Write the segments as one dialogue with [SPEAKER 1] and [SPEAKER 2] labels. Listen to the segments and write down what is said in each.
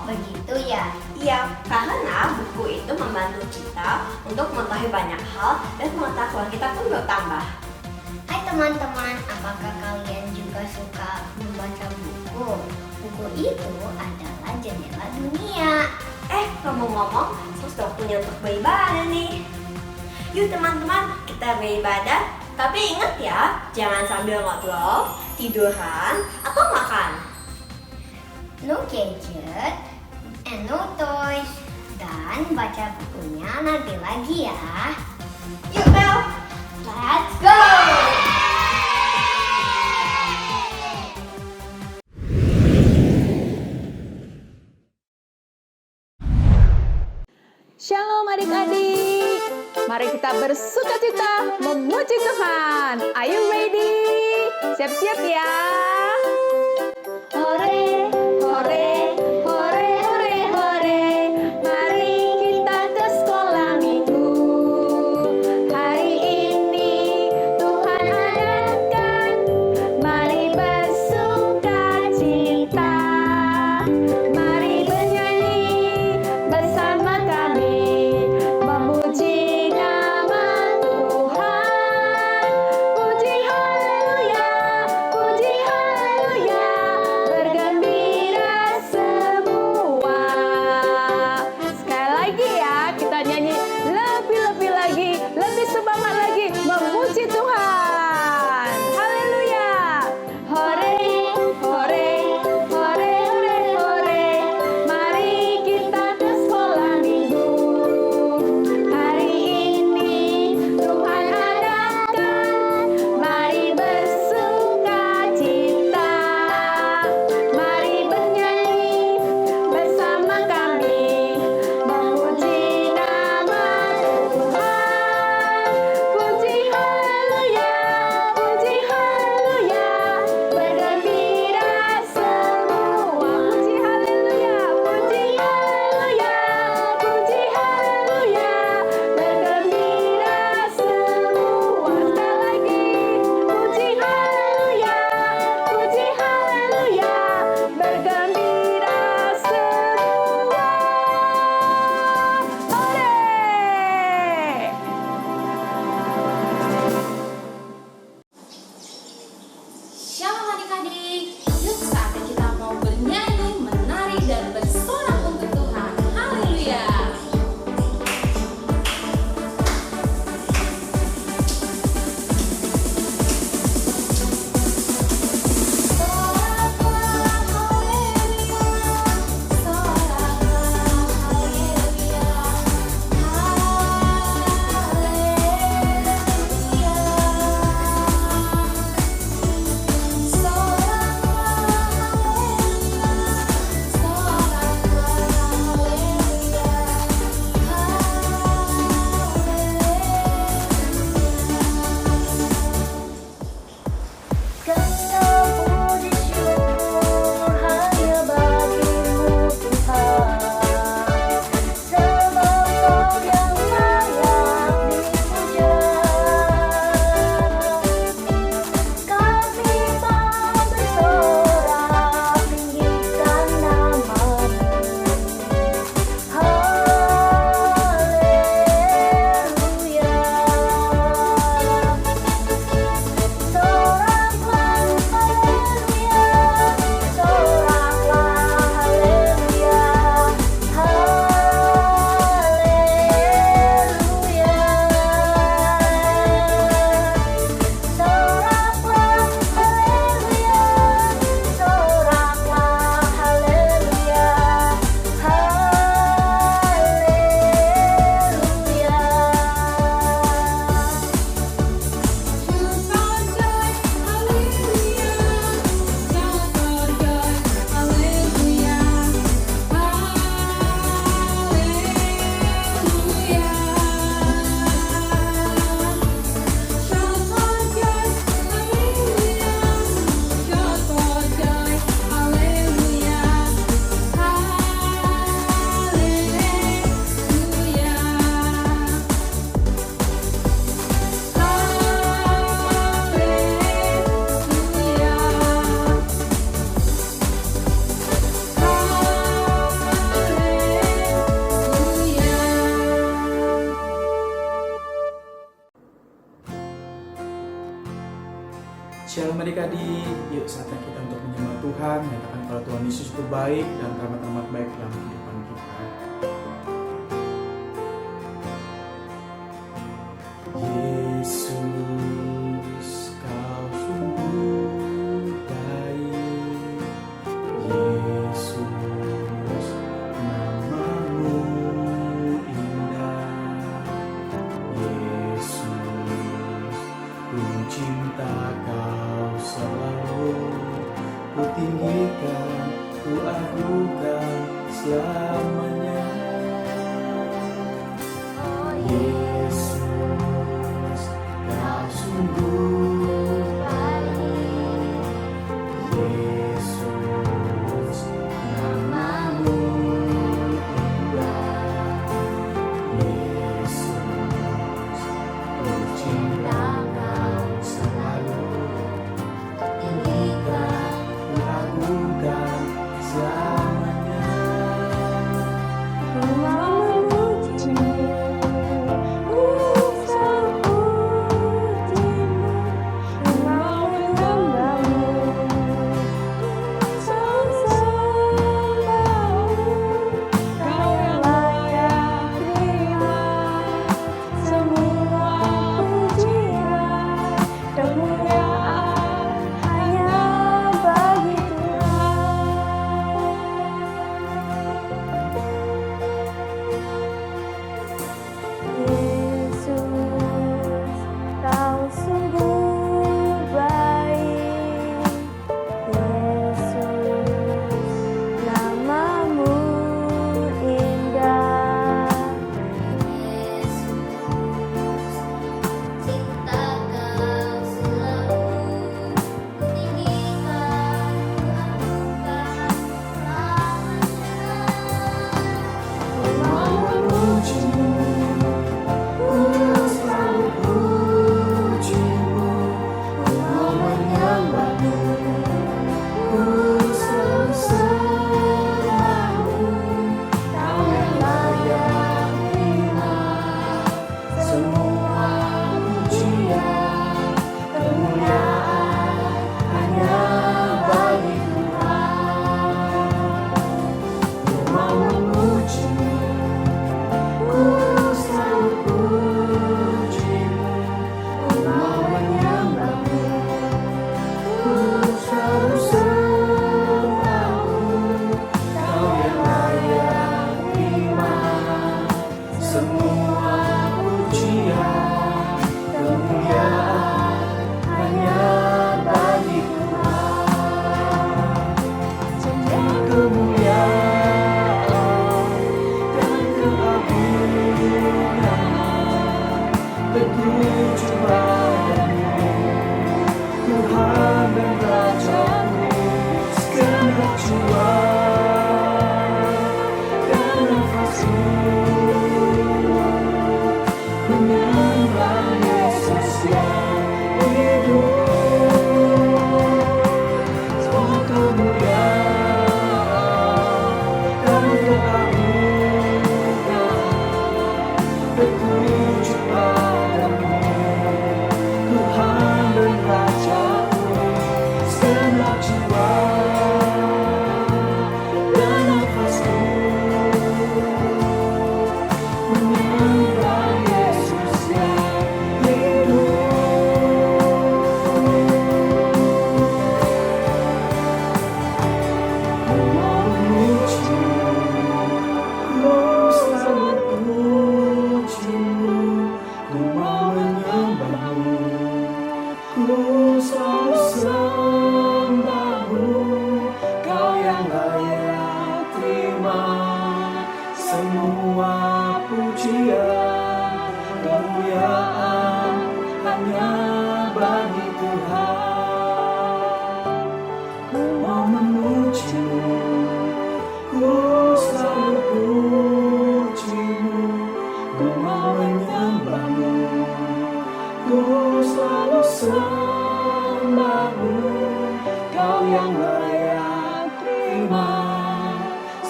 [SPEAKER 1] begitu ya?
[SPEAKER 2] Iya, karena buku itu membantu kita untuk mengetahui banyak hal dan pengetahuan kita pun bertambah.
[SPEAKER 1] Hai teman-teman, apakah kalian juga suka membaca buku? Buku itu adalah jendela dunia.
[SPEAKER 2] Ngomong-ngomong, sudah waktunya untuk beribadah nih. Yuk teman-teman, kita beribadah. Tapi ingat ya, jangan sambil ngobrol, tiduran, atau makan.
[SPEAKER 1] No gadget and no toys. Dan baca bukunya nanti lagi ya.
[SPEAKER 2] Yuk Bel,
[SPEAKER 1] Let's go!
[SPEAKER 3] Shalom adik-adik, mari kita bersukacita memuji Tuhan. Are you ready? Siap-siap ya. Hore, hore, hore, hore, hore. Mari kita ke sekolah minggu. Hari ini Tuhan adakan, mari bersukacita. Mari bernyanyi bersama kami, memuji nama Tuhan. Puji haleluya, puji haleluya.
[SPEAKER 4] Shalom adik-adik, yuk saatnya kita untuk menyembah Tuhan, menyatakan kalau Tuhan Yesus itu baik dan teramat-teramat baik dalam kehidupan kita. Yesus, kau sungguh baik. Yesus, namamu indah. Yesus, ku cinta kau selalu. Ku tinggikan, ku agungkan selamanya. Yesus, kau sungguh baik. Yesus, namamu indah. Yesus, ku cinta kau selalu. Tinggikan, ku agungkan selamanya.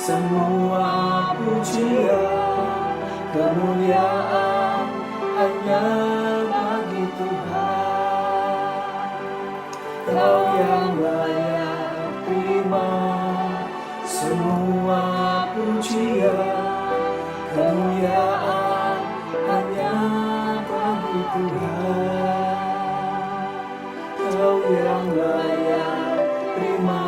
[SPEAKER 4] Semua pujian, kemuliaan hanya bagi Tuhan. Kau yang layak terima semua pujian, kemuliaan hanya bagi Tuhan. Kau yang layak terima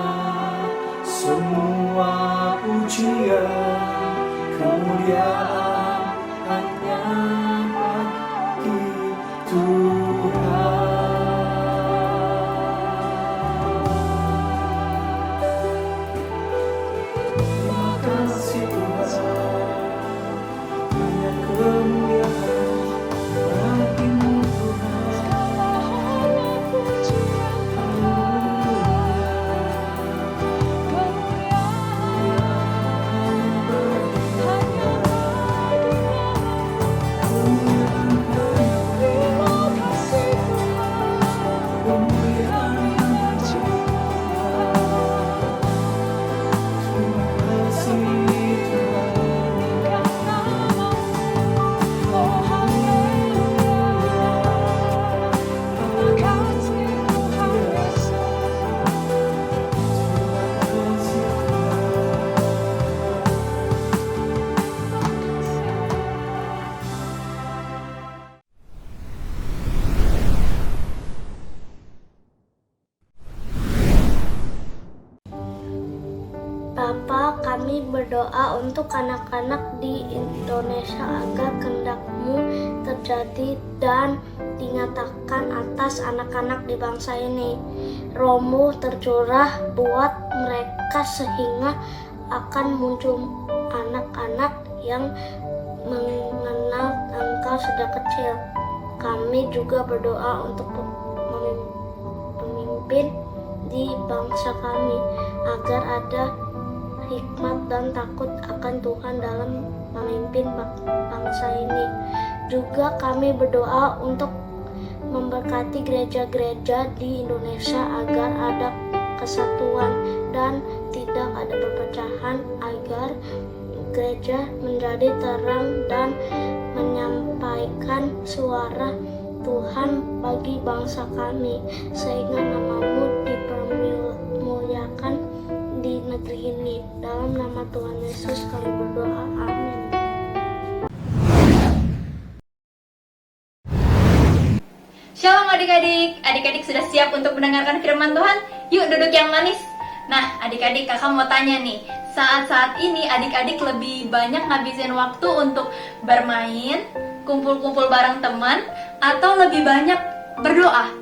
[SPEAKER 4] semua pujian, kemuliaan hanya bagi Tuhan. Terima kasih Tuhan, hanya kemuliaan bagi-Mu Tuhan.
[SPEAKER 1] Bapa, kami berdoa untuk anak-anak di Indonesia agar kehendak-Mu terjadi dan dinyatakan atas anak-anak di bangsa ini. Roh-Mu tercurah buat mereka sehingga akan muncul anak-anak yang mengenal Engkau sejak kecil. Kami juga berdoa untuk pemimpin di bangsa kami agar ada hikmat dan takut akan Tuhan dalam memimpin bangsa ini. Juga kami berdoa untuk memberkati gereja-gereja di Indonesia agar ada kesatuan dan tidak ada perpecahan, agar gereja menjadi terang dan menyampaikan suara Tuhan bagi bangsa kami, sehingga nama-Mu dipermuliakan di negeri ini. Dalam nama Tuhan Yesus kami berdoa, amin.
[SPEAKER 5] Shalom adik-adik, adik-adik sudah siap untuk mendengarkan firman Tuhan? Yuk duduk yang manis. Nah adik-adik, kakak mau tanya nih, saat-saat ini adik-adik lebih banyak ngabisin waktu untuk bermain, kumpul-kumpul bareng teman, atau lebih banyak berdoa?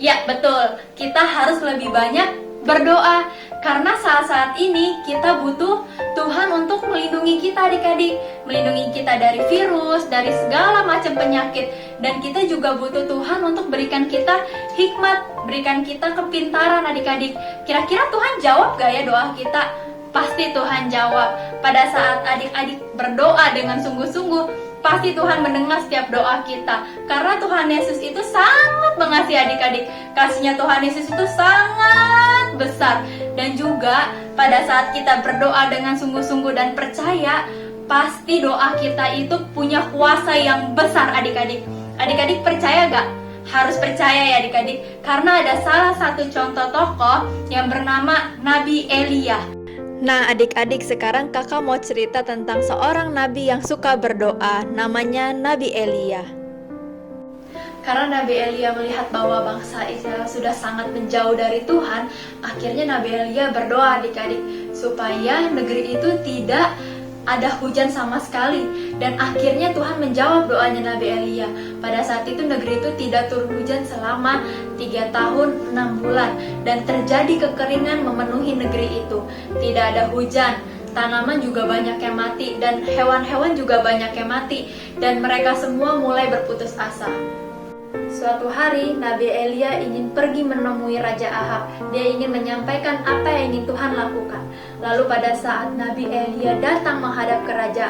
[SPEAKER 5] Ya betul, kita harus lebih banyak berdoa. Karena saat-saat ini kita butuh Tuhan untuk melindungi kita adik-adik, melindungi kita dari virus, dari segala macam penyakit. Dan kita juga butuh Tuhan untuk berikan kita hikmat, berikan kita kepintaran adik-adik. Kira-kira Tuhan jawab gak ya doa kita? Pasti Tuhan jawab. Pada saat adik-adik berdoa dengan sungguh-sungguh, pasti Tuhan mendengar setiap doa kita. Karena Tuhan Yesus itu sangat mengasihi adik-adik. Kasihnya Tuhan Yesus itu sangat besar. Dan juga pada saat kita berdoa dengan sungguh-sungguh dan percaya, pasti doa kita itu punya kuasa yang besar adik-adik. Adik-adik percaya gak? Harus percaya ya adik-adik. Karena ada salah satu contoh tokoh yang bernama Nabi Elia.
[SPEAKER 6] Nah adik-adik, sekarang kakak mau cerita tentang seorang nabi yang suka berdoa, namanya Nabi Elia.
[SPEAKER 5] Karena Nabi Elia melihat bahwa bangsa Israel sudah sangat menjauh dari Tuhan, akhirnya Nabi Elia berdoa adik-adik supaya negeri itu tidak ada hujan sama sekali. Dan akhirnya Tuhan menjawab doanya Nabi Elia. Pada saat itu negeri itu tidak turun hujan selama 3 tahun 6 bulan. Dan terjadi kekeringan memenuhi negeri itu. Tidak ada hujan, tanaman juga banyak yang mati, dan hewan-hewan juga banyak yang mati. Dan mereka semua mulai berputus asa. Suatu hari Nabi Elia ingin pergi menemui Raja Ahab. Dia ingin menyampaikan apa yang ingin Tuhan lakukan. Lalu pada saat Nabi Elia datang menghadap ke Raja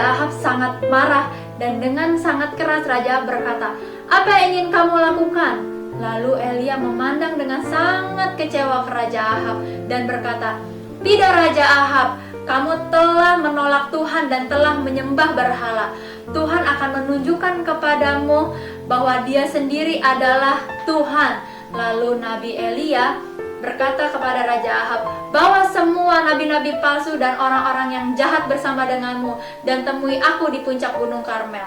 [SPEAKER 5] Ahab sangat marah. Dan dengan sangat keras Raja Ahab berkata, "Apa yang ingin kamu lakukan?" Lalu Elia memandang dengan sangat kecewa ke Raja Ahab dan berkata, "Tidak Raja Ahab, kamu telah menolak Tuhan dan telah menyembah berhala. Tuhan akan menunjukkan kepadamu bahwa Dia sendiri adalah Tuhan. Lalu Nabi Elia berkata kepada Raja Ahab, "Bawa semua nabi-nabi palsu dan orang-orang yang jahat bersama denganmu dan temui aku di puncak Gunung Karmel."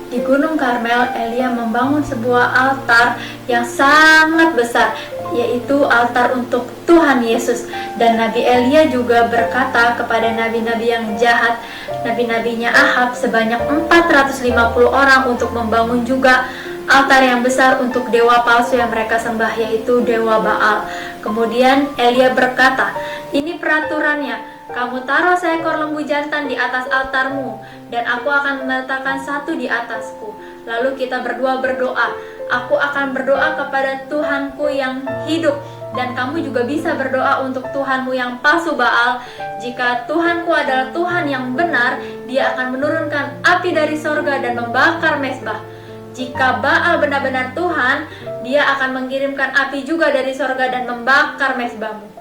[SPEAKER 5] Di Gunung Karmel, Elia membangun sebuah altar yang sangat besar, yaitu altar untuk Tuhan Yesus. Dan Nabi Elia juga berkata kepada nabi-nabi yang jahat, nabi-nabinya Ahab, sebanyak 450 orang untuk membangun juga altar yang besar untuk dewa palsu yang mereka sembah, yaitu dewa Baal. Kemudian Elia berkata, "Ini peraturannya. Kamu taruh seekor lembu jantan di atas altarmu, dan aku akan meletakkan satu di atasku. Lalu kita berdua berdoa. Aku akan berdoa kepada Tuhanku yang hidup, dan kamu juga bisa berdoa untuk Tuhanmu yang palsu Baal. Jika Tuhanku adalah Tuhan yang benar, Dia akan menurunkan api dari sorga dan membakar mezbah. Jika Baal benar-benar Tuhan, Dia akan mengirimkan api juga dari sorga dan membakar mezbahmu."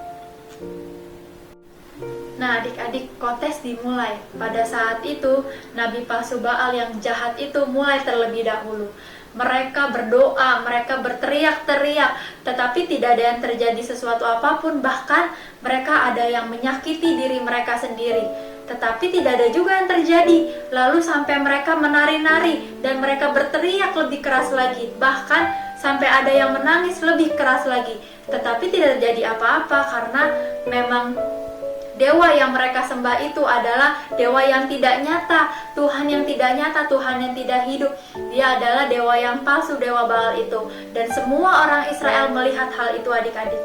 [SPEAKER 5] Nah, adik-adik, kontes dimulai. Pada saat itu, nabi palsu Baal yang jahat itu mulai terlebih dahulu. Mereka berdoa, mereka berteriak-teriak, tetapi tidak ada yang terjadi sesuatu apapun. Bahkan mereka ada yang menyakiti diri mereka sendiri, tetapi tidak ada juga yang terjadi. Lalu sampai mereka menari-nari dan mereka berteriak lebih keras lagi. Bahkan sampai ada yang menangis lebih keras lagi, tetapi tidak terjadi apa-apa karena memang dewa yang mereka sembah itu adalah dewa yang tidak nyata, Tuhan yang tidak nyata, Tuhan yang tidak hidup. Dia adalah dewa yang palsu, dewa Baal itu. Dan semua orang Israel melihat hal itu, adik-adik.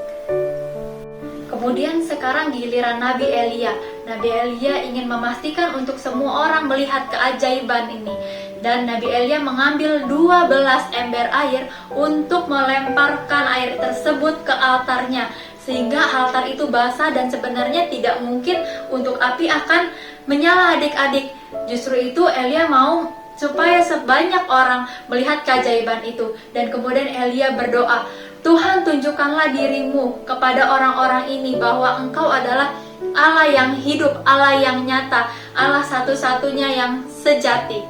[SPEAKER 5] Kemudian sekarang giliran Nabi Elia. Nabi Elia ingin memastikan untuk semua orang melihat keajaiban ini. Dan Nabi Elia mengambil 12 ember air untuk melemparkan air tersebut ke altarnya, sehingga altar itu basah dan sebenarnya tidak mungkin untuk api akan menyala, adik-adik. Justru itu Elia mau supaya sebanyak orang melihat keajaiban itu. Dan kemudian Elia berdoa, "Tuhan, tunjukkanlah dirimu kepada orang-orang ini bahwa Engkau adalah Allah yang hidup, Allah yang nyata, Allah satu-satunya yang sejati."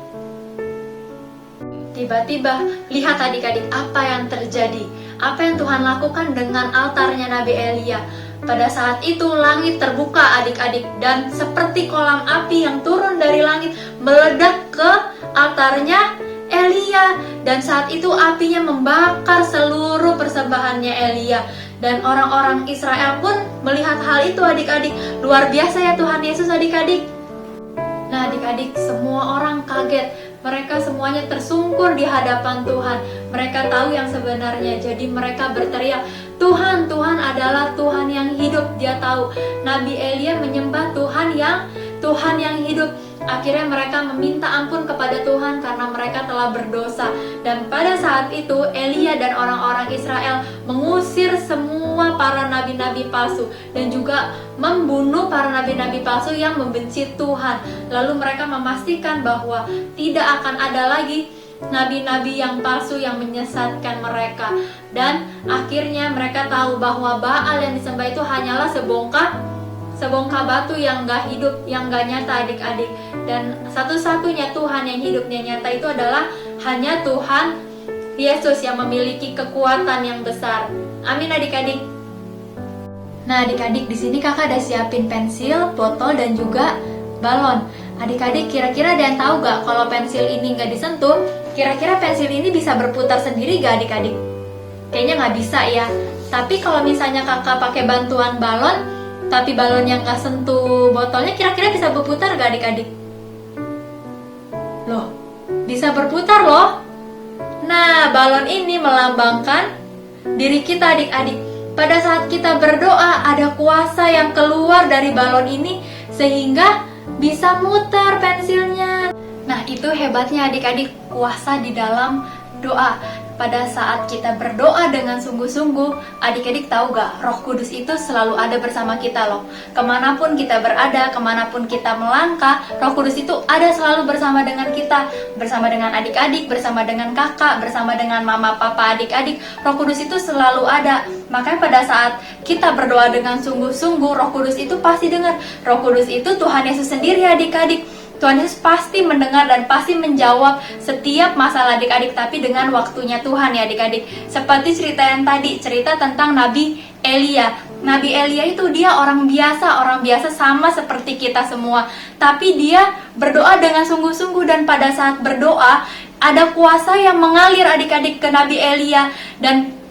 [SPEAKER 5] Tiba-tiba, lihat adik-adik apa yang terjadi. Apa yang Tuhan lakukan dengan altarnya Nabi Elia. Pada saat itu langit terbuka, adik-adik, dan seperti kolam api yang turun dari langit meledak ke altarnya Elia. Dan saat itu apinya membakar seluruh persembahannya Elia. Dan orang-orang Israel pun melihat hal itu, adik-adik. Luar biasa ya Tuhan Yesus, adik-adik. Nah, adik-adik, semua orang kaget. Mereka semuanya tersungkur di hadapan Tuhan. Mereka tahu yang sebenarnya. Jadi mereka berteriak, "Tuhan, Tuhan adalah Tuhan yang hidup." Dia tahu Nabi Elia menyembah Tuhan yang hidup. Akhirnya mereka meminta ampun kepada Tuhan karena mereka telah berdosa. Dan pada saat itu Elia dan orang-orang Israel mengusir semua para nabi-nabi palsu dan juga membunuh para nabi-nabi palsu yang membenci Tuhan. Lalu mereka memastikan bahwa tidak akan ada lagi nabi-nabi yang palsu yang menyesatkan mereka. Dan akhirnya mereka tahu bahwa Baal yang disembah itu hanyalah sebongkah batu yang gak hidup, yang gak nyata, adik-adik. Dan satu-satunya Tuhan yang hidupnya nyata itu adalah hanya Tuhan Yesus yang memiliki kekuatan yang besar. Amin, adik-adik. Nah, adik-adik, di sini kakak ada siapin pensil, botol, dan juga balon. Adik-adik, kira-kira ada yang tahu gak kalau pensil ini gak disentuh, kira-kira pensil ini bisa berputar sendiri gak, adik-adik? Kayaknya gak bisa ya. Tapi kalau misalnya kakak pakai bantuan balon, tapi balon yang gak sentuh botolnya, kira-kira bisa berputar gak, adik-adik? Loh, bisa berputar loh. Nah, balon ini melambangkan diri kita, adik-adik. Pada saat kita berdoa, ada kuasa yang keluar dari balon ini sehingga bisa muter pensilnya. Nah, itu hebatnya adik-adik, kuasa di dalam doa. Pada saat kita berdoa dengan sungguh-sungguh, adik-adik tahu gak, Roh Kudus itu selalu ada bersama kita loh. Kemanapun kita berada, kemanapun kita melangkah, Roh Kudus itu ada selalu bersama dengan kita. Bersama dengan adik-adik, bersama dengan kakak, bersama dengan mama, papa, adik-adik. Roh Kudus itu selalu ada. Makanya pada saat kita berdoa dengan sungguh-sungguh, Roh Kudus itu pasti dengar. Roh Kudus itu Tuhan Yesus sendiri, adik-adik. Tuhan Yesus pasti mendengar dan pasti menjawab setiap masalah adik-adik, tapi dengan waktunya Tuhan ya adik-adik. Seperti cerita yang tadi, cerita tentang Nabi Elia. Nabi Elia itu dia orang biasa sama seperti kita semua. Tapi dia berdoa dengan sungguh-sungguh, dan pada saat berdoa ada kuasa yang mengalir adik-adik ke Nabi Elia, dan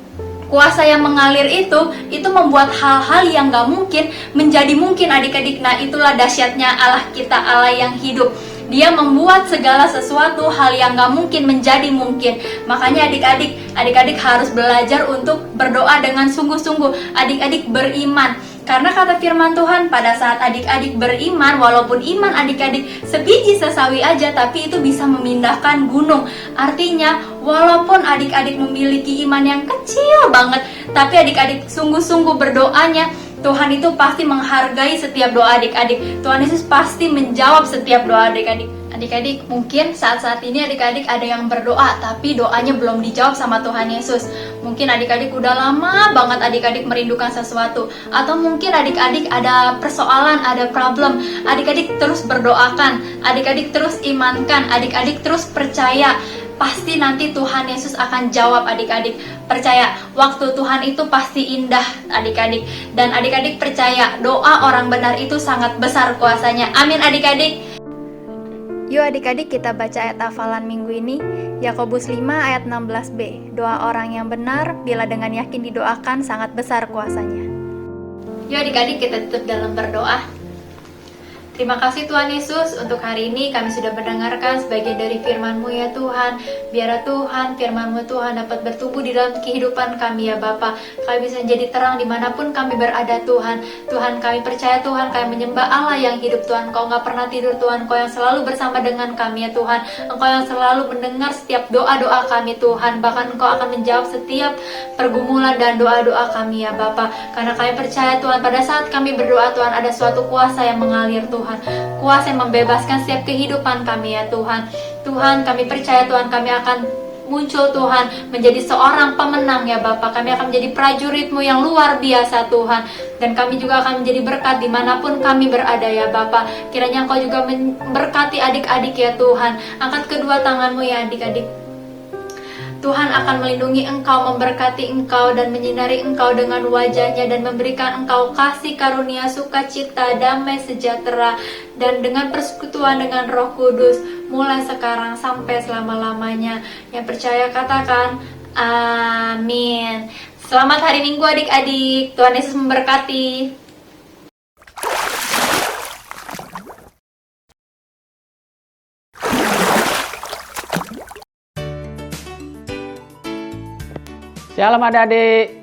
[SPEAKER 5] kuasa yang mengalir itu membuat hal-hal yang gak mungkin menjadi mungkin adik-adik. Nah, itulah dahsyatnya Allah kita, Allah yang hidup. Dia membuat segala sesuatu hal yang gak mungkin menjadi mungkin. Makanya adik-adik harus belajar untuk berdoa dengan sungguh-sungguh. Adik-adik beriman. Karena kata firman Tuhan, pada saat adik-adik beriman, walaupun iman adik-adik sebiji sesawi aja, tapi itu bisa memindahkan gunung. Artinya, walaupun adik-adik memiliki iman yang kecil banget, tapi adik-adik sungguh-sungguh berdoanya, Tuhan itu pasti menghargai setiap doa adik-adik. Tuhan Yesus pasti menjawab setiap doa adik-adik. Adik-adik, mungkin saat-saat ini adik-adik ada yang berdoa, tapi doanya belum dijawab sama Tuhan Yesus. Mungkin adik-adik udah lama banget adik-adik merindukan sesuatu. Atau mungkin adik-adik ada persoalan, ada problem. Adik-adik terus berdoakan, adik-adik terus imankan, adik-adik terus percaya. Pasti nanti Tuhan Yesus akan jawab adik-adik. Percaya, waktu Tuhan itu pasti indah adik-adik. Dan adik-adik percaya, doa orang benar itu sangat besar kuasanya. Amin adik-adik.
[SPEAKER 6] Yuk adik-adik kita baca ayat hafalan minggu ini, Yakobus 5 ayat 16b. Doa orang yang benar bila dengan yakin didoakan sangat besar kuasanya.
[SPEAKER 5] Yuk adik-adik kita tutup dalam berdoa. Terima kasih Tuhan Yesus, untuk hari ini kami sudah mendengarkan sebagian dari firman-Mu ya Tuhan. Biarlah Tuhan, firman-Mu Tuhan dapat bertumbuh di dalam kehidupan kami ya Bapa. Kami bisa menjadi terang dimanapun kami berada Tuhan. Tuhan, kami percaya Tuhan, kami menyembah Allah yang hidup Tuhan. Engkau gak pernah tidur Tuhan, Engkau yang selalu bersama dengan kami ya Tuhan. Engkau yang selalu mendengar setiap doa-doa kami Tuhan. Bahkan Engkau akan menjawab setiap pergumulan dan doa-doa kami ya Bapa. Karena kami percaya Tuhan, pada saat kami berdoa Tuhan, ada suatu kuasa yang mengalir Tuhan. Kuasa yang membebaskan setiap kehidupan kami ya Tuhan. Tuhan, kami percaya Tuhan, kami akan muncul Tuhan menjadi seorang pemenang ya Bapa. Kami akan menjadi prajurit-Mu yang luar biasa Tuhan. Dan kami juga akan menjadi berkat dimanapun kami berada ya Bapa. Kiranya Engkau juga memberkati adik-adik ya Tuhan. Angkat kedua tangan-Mu ya adik-adik. Tuhan akan melindungi engkau, memberkati engkau, dan menyinari engkau dengan wajahnya, dan memberikan engkau kasih karunia, sukacita, damai, sejahtera, dan dengan persekutuan dengan Roh Kudus, mulai sekarang sampai selama-lamanya. Yang percaya katakan, amin. Selamat hari Minggu adik-adik, Tuhan Yesus memberkati.
[SPEAKER 7] Shalom adik-adik.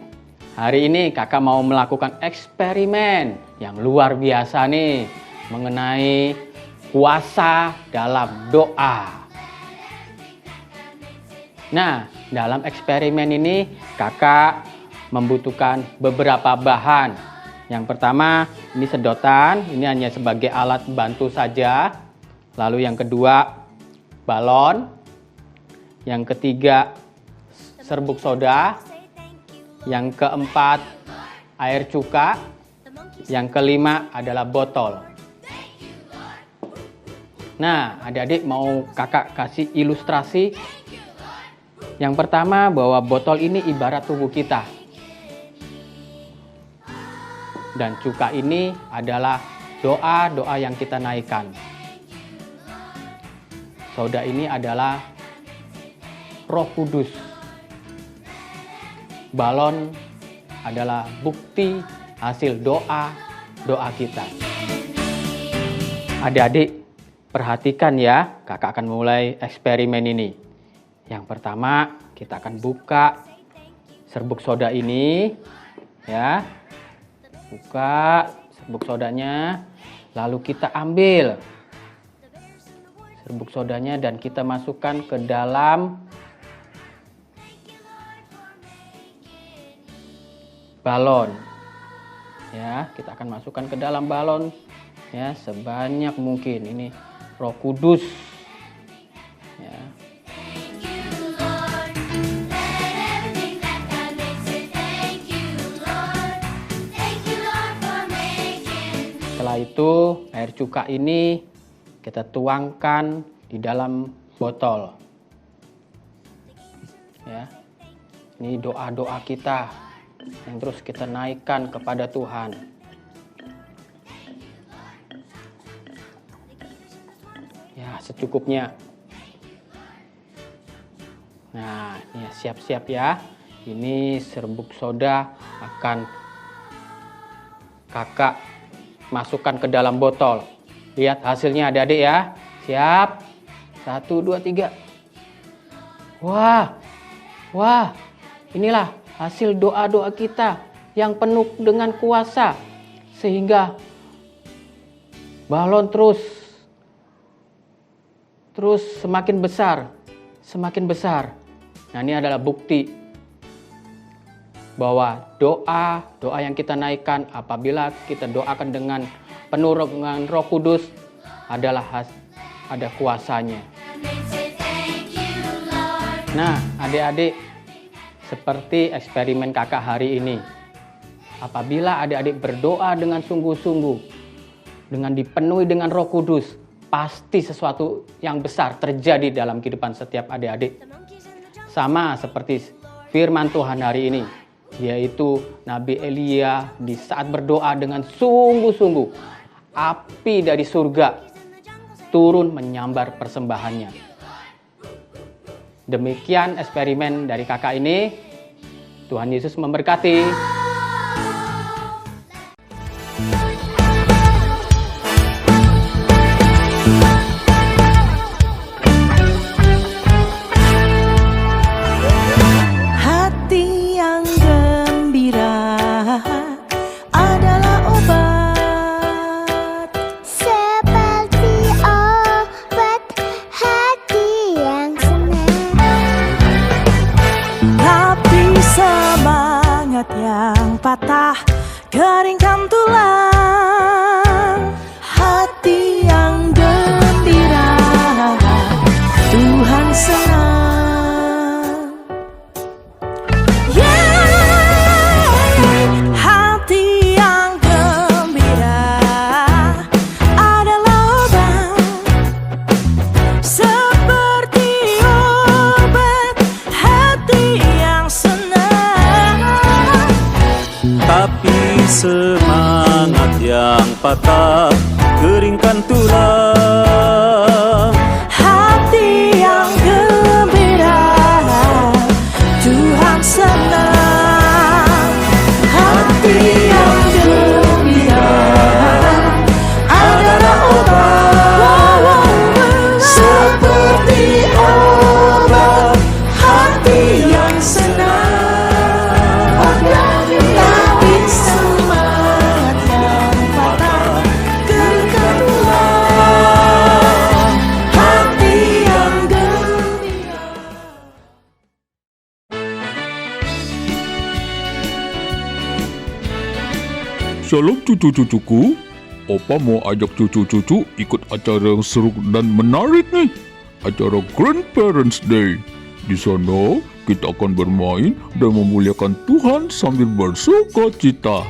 [SPEAKER 7] Hari ini kakak mau melakukan eksperimen yang luar biasa nih mengenai kuasa dalam doa. Nah, dalam eksperimen ini kakak membutuhkan beberapa bahan. Yang pertama, ini sedotan, ini hanya sebagai alat bantu saja. Lalu yang kedua, balon. Yang ketiga, serbuk soda. Yang keempat, air cuka. Yang kelima adalah botol. Nah, adik-adik mau kakak kasih ilustrasi. Yang pertama, bahwa botol ini ibarat tubuh kita. Dan cuka ini adalah doa-doa yang kita naikkan. Soda ini adalah Roh Kudus. Balon adalah bukti hasil doa kita. Adik-adik, perhatikan ya, kakak akan mulai eksperimen ini. Yang pertama, kita akan buka serbuk soda ini, ya. Buka serbuk sodanya, lalu kita ambil serbuk sodanya dan kita masukkan ke dalam balon. Ya, kita akan masukkan ke dalam balon ya sebanyak mungkin. Ini Roh Kudus. Ya. Setelah itu air cuka ini kita tuangkan di dalam botol. Ya. Ini doa-doa kita yang terus kita naikkan kepada Tuhan. Ya, secukupnya. Nah, ini siap-siap ya. Ini serbuk soda akan kakak masukkan ke dalam botol. Lihat hasilnya adik-adik ya. Siap? 1, 2, 3. Wah, inilah hasil doa-doa kita yang penuh dengan kuasa. Sehingga balon terus semakin besar. Nah, ini adalah bukti bahwa doa yang kita naikkan apabila kita doakan dengan penuh dengan Roh Kudus adalah ada kuasanya. Nah, adik-adik, seperti eksperimen kakak hari ini. Apabila adik-adik berdoa dengan sungguh-sungguh, dengan dipenuhi dengan Roh Kudus, pasti sesuatu yang besar terjadi dalam kehidupan setiap adik-adik. Sama seperti firman Tuhan hari ini, yaitu Nabi Elia di saat berdoa dengan sungguh-sungguh, api dari surga turun menyambar persembahannya. Demikian eksperimen dari kakak ini. Tuhan Yesus memberkati.
[SPEAKER 8] Hati yang gembira adalah obat,
[SPEAKER 1] Seperti obat hati yang senang.
[SPEAKER 8] tapi semangat yang patah keringkan tulang. Hati yang gembira Tuhan senang. Hati yang gembira adalah obat, seperti obat hati yang senang.
[SPEAKER 9] Tapi semangat yang patah keringkan tulang.
[SPEAKER 8] Hati yang gembira Tuhan senang. Hati yang gembira adalah obat, seperti obat hati yang senang. Tapi semangat yang patah keringkan tulang. Hati yang gembira.
[SPEAKER 10] Shalom cucu-cucuku, Opa mau ajak cucu-cucu ikut acara yang seru dan menarik nih, acara Grandparents Day. Di sana kita akan bermain dan memuliakan Tuhan sambil bersukacita.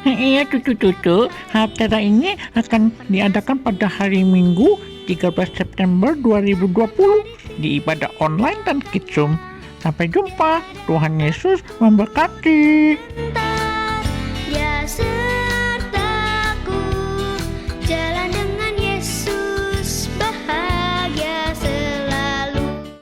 [SPEAKER 11] Iya cucu-cucu, acara ini akan diadakan pada hari Minggu 13 September 2020 di ibadah online dan Kidsum. Sampai jumpa, Tuhan Yesus memberkati.
[SPEAKER 1] Dia sertaku, jalan dengan Yesus bahagia selalu.